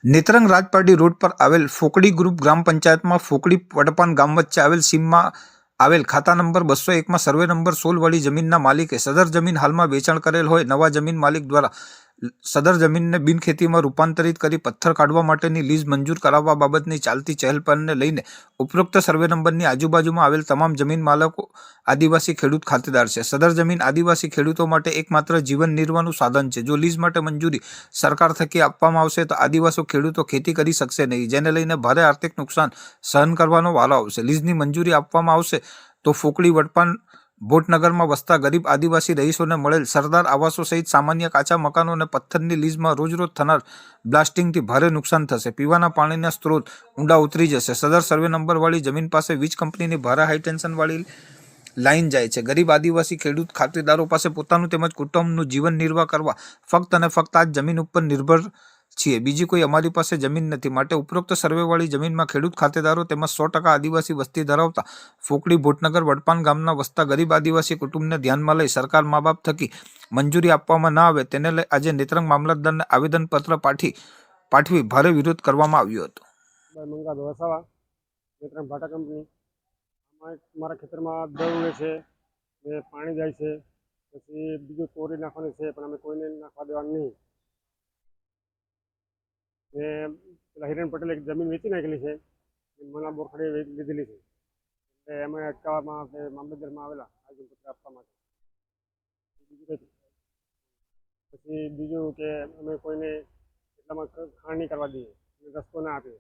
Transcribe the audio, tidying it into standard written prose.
Netrang Rajpardi road પર આવેલ ફોકડી group ગ્રામ પંચાયતમાં ફોકડી વડપાન ગામ વચ્ચે આવેલ સીમમાં આવેલ ખાતા નંબર 201માં સર્વે નંબર 16 વાળી જમીનના માલિકે સદર જમીન હાલમાં વેચાણ કરેલ હોય નવા જમીન માલિક દ્વારા સદર જમીનને બિનખેતીમાં રૂપાંતરિત કરી પથ્થર કાઢવા માટેની લીઝ મંજૂર કરાવવા બાબતની ચાલતી ચહેલપહલને લઈને ઉપરોક્ત સર્વે નંબરની આજુબાજુમાં આવેલ તમામ જમીન માલકો આદિવાસી ખેડૂત ખાતેદાર છે। સદર જમીન આદિવાસી ખેડૂતો માટે એકમાત્ર જીવન નિર્વાહનું સાધન છે। જો લીઝ માટે મંજૂરી સરકાર થકી આપવામાં આવશે તો આદિવાસી ખેડૂતો ખેતી કરી શકશે નહીં, જેને લઈને ભારે આર્થિક નુકસાન સહન કરવાનો વારો આવશે। લીઝની મંજૂરી આપવામાં આવશે તો ફોકડી વડપાન ભોટનગરમાં વસતા ગરીબ આદિવાસી રહીશોને મળેલ સરદાર આવાસો સહિત સામાન્ય કાચા મકાનો અને પથ્થરની લીઝમાં રોજ થનાર બ્લાસ્ટિંગથી ભારે નુકસાન થશે। પીવાના પાણીના સ્ત્રોત ઊંડા ઉતરી જશે। સદર સર્વે નંબરવાળી જમીન પાસે વીજ કંપનીની ભારે હાઈટેન્શનવાળી લાઈન જાય છે। ગરીબ આદિવાસી ખેડૂત ખાતેદારો પાસે પોતાનું તેમજ કુટુંબનું જીવન નિર્વાહ કરવા ફક્ત અને ફક્ત આ જમીન ઉપર નિર્ભર છીએ। બીજી કોઈ અમારી પાસે જમીન નથી, માટે ઉપરોક્ત સર્વેવાળી જમીનમાં ખેડૂત ખાતેદારો તેમજ 100% આદિવાસી વસ્તી ધરાવતા ફોકડી ભોટનગર વડપાન ગામના વસતા ગરીબ આદિવાસી કુટુંબને ધ્યાનમાં લઈ સરકાર મા બાપ થકી મંજૂરી આપવામાં ન આવે તેને લઈ આજે નેત્રંગ મામલતદારને આવેદનપત્ર પાઠવી ભારે વિરોધ કરવામાં આવ્યો હતો। મંગા વસાવા નેત્રંગ ભાટા કંપની મારા ખેતરમાં દળ છે ને પાણી જાય છે, પછી બીજું તોરી નાખવાનું છે પણ અમે કોઈને નાખવા દેવાનું નહીં। ને પેલા હિરેન પટેલે એક જમીન વેચી નાખેલી છે, મના બોરખડે લીધેલી છે, એટલે અમે અટકાવવામાં મામલતદારમાં આવેલા આવેદનપત્ર આપવા માટે। પછી બીજું કે અમે કોઈને એટલામાં ખાણ નહીં કરવા દઈએ, રસ્તો ના આપીએ।